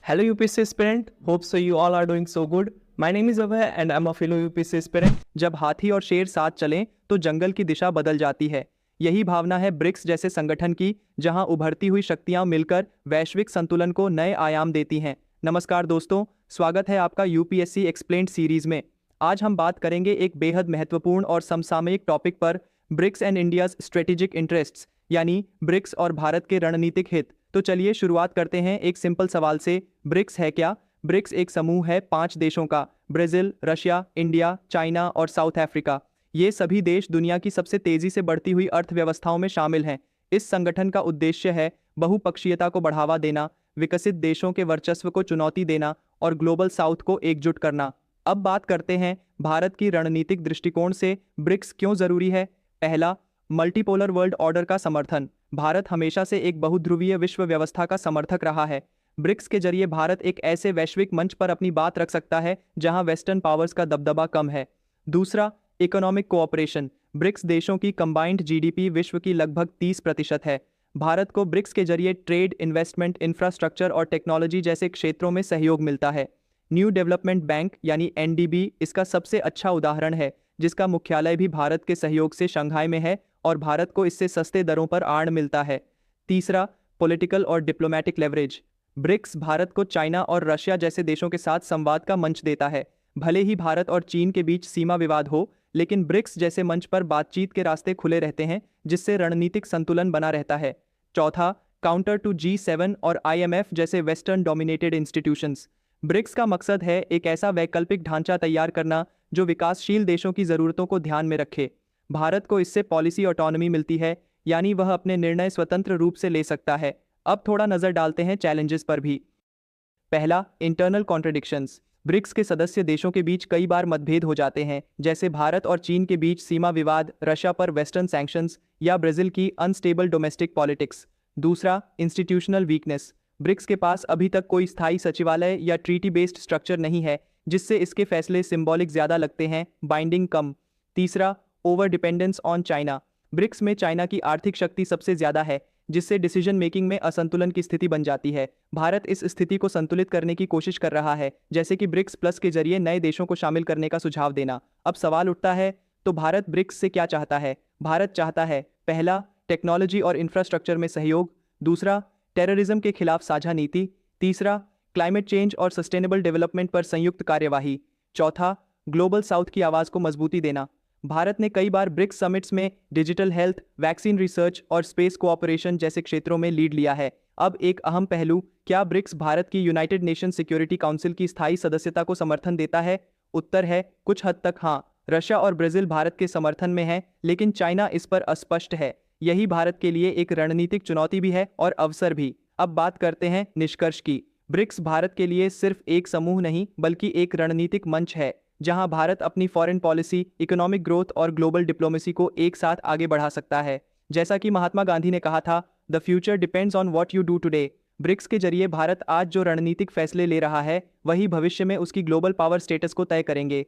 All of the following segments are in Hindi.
Hello UPSC aspirant, hope so you all are doing so good. My name is Abhay and I'm a fellow UPSC aspirant. जब हाथी और शेर साथ चलें तो जंगल की दिशा बदल जाती है। यही भावना है ब्रिक्स जैसे संगठन की, जहां उभरती हुई शक्तियां मिलकर वैश्विक संतुलन को नए आयाम देती हैं। नमस्कार दोस्तों, स्वागत है आपका यूपीएससी एक्सप्लेन्ड सीरीज में। आज हम बात करेंगे एक बेहद महत्वपूर्ण और समसामयिक टॉपिक पर, BRICS and India's strategic interests, यानी ब्रिक्स और भारत के रणनीतिक हित। तो चलिए शुरुआत करते हैं एक सिंपल सवाल से। ब्रिक्स है क्या? ब्रिक्स एक समूह है 5 देशों का, ब्राजील, रशिया, इंडिया, चाइना और साउथ अफ्रीका। ये सभी देश दुनिया की सबसे तेजी से बढ़ती हुई अर्थव्यवस्थाओं में शामिल हैं। इस संगठन का उद्देश्य है बहुपक्षीयता को बढ़ावा देना, विकसित देशों के वर्चस्व को चुनौती देना और ग्लोबल साउथ को एकजुट करना। अब बात करते हैं भारत की रणनीतिक दृष्टिकोण से ब्रिक्स क्यों जरूरी है। पहला, मल्टीपोलर वर्ल्ड ऑर्डर का समर्थन। भारत हमेशा से एक बहुध्रुवीय विश्व व्यवस्था का समर्थक रहा है। ब्रिक्स के जरिए भारत एक ऐसे वैश्विक मंच पर अपनी बात रख सकता है जहां वेस्टर्न पावर्स का दबदबा कम है। दूसरा, इकोनॉमिक कोऑपरेशन। ब्रिक्स देशों की कंबाइंड जीडीपी विश्व की लगभग 30% है। भारत को ब्रिक्स के जरिए ट्रेड, इन्वेस्टमेंट, इंफ्रास्ट्रक्चर और टेक्नोलॉजी जैसे क्षेत्रों में सहयोग मिलता है। न्यू डेवलपमेंट बैंक यानी एनडीबी इसका सबसे अच्छा उदाहरण है, जिसका मुख्यालय भी भारत के सहयोग से शंघाई में है और भारत को इससे सस्ते दरों पर आड़ मिलता है। तीसरा, पॉलिटिकल और डिप्लोमेटिक लेवरेज। ब्रिक्स भारत को चाइना और रशिया जैसे देशों के साथ संवाद का मंच देता है। भले ही भारत और चीन के बीच सीमा विवाद हो, लेकिन ब्रिक्स जैसे मंच पर बातचीत के रास्ते खुले रहते हैं, जिससे रणनीतिक संतुलन बना रहता है। चौथा, काउंटर टू G7 और IMF जैसे वेस्टर्न डोमिनेटेड इंस्टीट्यूशंस। ब्रिक्स का मकसद है एक ऐसा वैकल्पिक ढांचा तैयार करना जो विकासशील देशों की ज़रूरतों को ध्यान में रखे। भारत को इससे पॉलिसी ऑटोनॉमी मिलती है, यानी वह अपने निर्णय स्वतंत्र रूप से ले सकता है। अब थोड़ा नजर डालते हैं चैलेंजेस पर भी। पहला, इंटरनल कॉन्ट्रडिक्शंस। ब्रिक्स के सदस्य देशों के बीच कई बार मतभेद हो जाते हैं, जैसे भारत और चीन के बीच सीमा विवाद, रशिया पर वेस्टर्न सैंक्शंस या ब्राजील की अनस्टेबल डोमेस्टिक पॉलिटिक्स। दूसरा, इंस्टीट्यूशनल वीकनेस। ब्रिक्स के पास अभी तक कोई स्थायी सचिवालय या ट्रीटी बेस्ड स्ट्रक्चर नहीं है, जिससे इसके फैसले सिंबॉलिक ज्यादा लगते हैं, बाइंडिंग कम। तीसरा, over dependence on China. BRICS में चाइना की आर्थिक शक्ति सबसे ज्यादा है, जिससे डिसीजन मेकिंग में असंतुलन की स्थिति बन जाती है। भारत इस स्थिति को संतुलित करने की कोशिश कर रहा है, जैसे कि ब्रिक्स प्लस के जरिए नए देशों को शामिल करने का सुझाव देना। अब सवाल उठता है, तो भारत ब्रिक्स से क्या चाहता है? भारत चाहता है, पहला, टेक्नोलॉजी और इंफ्रास्ट्रक्चर में सहयोग। दूसरा, टेररिज्म के खिलाफ साझा नीति। तीसरा, क्लाइमेट चेंज और सस्टेनेबल डेवलपमेंट पर संयुक्त कार्यवाही। चौथा, ग्लोबल साउथ की आवाज को मजबूती देना। भारत ने कई बार ब्रिक्स समिट्स में डिजिटल हेल्थ, वैक्सीन रिसर्च और स्पेस कोऑपरेशन जैसे क्षेत्रों में लीड लिया है। अब एक अहम पहलू, क्या ब्रिक्स भारत की यूनाइटेड नेशन सिक्योरिटी काउंसिल की स्थायी सदस्यता को समर्थन देता है? उत्तर है, कुछ हद तक हाँ। रशिया और ब्राजील भारत के समर्थन में है, लेकिन चाइना इस पर अस्पष्ट है। यही भारत के लिए एक रणनीतिक चुनौती भी है और अवसर भी। अब बात करते हैं निष्कर्ष की। ब्रिक्स भारत के लिए सिर्फ एक समूह नहीं, बल्कि एक रणनीतिक मंच है, जहां भारत अपनी फॉरेन पॉलिसी, इकोनॉमिक ग्रोथ और ग्लोबल डिप्लोमेसी को एक साथ आगे बढ़ा सकता है। जैसा कि महात्मा गांधी ने कहा था, the future depends on what you do today. BRICS के जरिए भारत आज जो रणनीतिक फैसले ले रहा है, वही भविष्य में उसकी ग्लोबल पावर स्टेटस को तय करेंगे।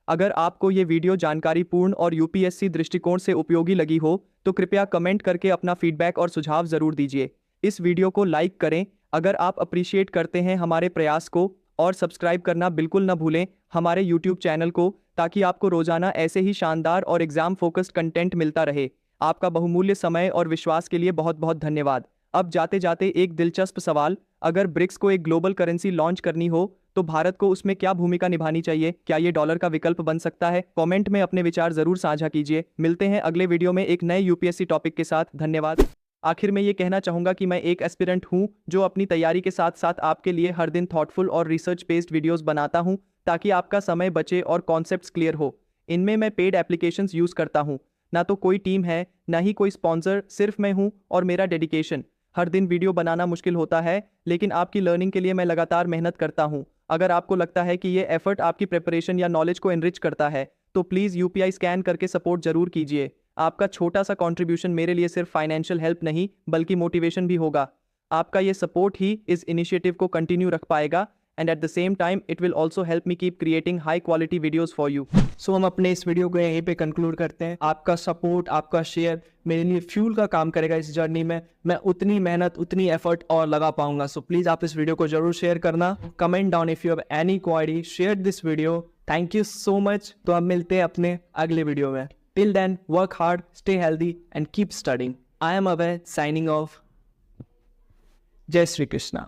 अगर आपको ये वीडियो जानकारीपूर्ण और यूपीएससी दृष्टिकोण से उपयोगी लगी हो, तो कृपया कमेंट करके अपना फीडबैक और सुझाव जरूर दीजिए। इस वीडियो को लाइक करें अगर आप अप्रिशिएट करते हैं हमारे प्रयास को, और सब्सक्राइब करना बिल्कुल न भूलें हमारे यूट्यूब चैनल को, ताकि आपको रोजाना ऐसे ही शानदार और एग्जाम फोकस्ड कंटेंट मिलता रहे। आपका बहुमूल्य समय और विश्वास के लिए बहुत बहुत धन्यवाद। अब जाते जाते एक दिलचस्प सवाल, अगर ब्रिक्स को एक ग्लोबल करेंसी लॉन्च करनी हो, तो भारत को उसमें क्या भूमिका निभानी चाहिए? क्या ये डॉलर का विकल्प बन सकता है? कमेंट में अपने विचार जरूर साझा कीजिए। मिलते हैं अगले वीडियो में एक नए यूपीएससी टॉपिक के साथ। धन्यवाद। आखिर में ये कहना चाहूंगा कि मैं एक एस्पिरेंट हूं, जो अपनी तैयारी के साथ साथ आपके लिए हर दिन थॉटफुल और रिसर्च बेस्ड वीडियोस बनाता हूं, ताकि आपका समय बचे और कॉन्सेप्ट्स क्लियर हो। इनमें मैं पेड एप्लीकेशंस यूज करता हूं, ना तो कोई टीम है, ना ही कोई स्पॉन्सर, सिर्फ मैं हूं और मेरा डेडिकेशन। हर दिन वीडियो बनाना मुश्किल होता है, लेकिन आपकी लर्निंग के लिए मैं लगातार मेहनत करता हूं। अगर आपको लगता है कि ये एफर्ट आपकी प्रिपरेशन या नॉलेज को एनरिच करता है, तो प्लीज़ यूपीआई स्कैन करके सपोर्ट जरूर कीजिए। आपका छोटा सा कंट्रीब्यूशन मेरे लिए सिर्फ फाइनेंशियल हेल्प नहीं, बल्कि मोटिवेशन भी होगा। आपका ये सपोर्ट ही इस इनिशिएटिव को कंटिन्यू रख पाएगा। and at the same time it will also help me keep creating high quality videos for you. So हम अपने इस वीडियो को यहीं पे कंक्लूड करते हैं. आपका सपोर्ट, आपका शेयर मेरे लिए फ्यूल का काम करेगा इस जर्नी में. मैं उतनी मेहनत, उतनी एफर्ट और लगा पाऊंगा. सो प्लीज़ आप इस वीडियो को जरूर शेयर करना. Comment down if you have any query, share this video. Thank you so much. तो अब मिलते हैं अपने अगले वीडियो में. Till then, work hard, stay healthy and keep studying. I am Abhay signing off. Jai Shri Krishna.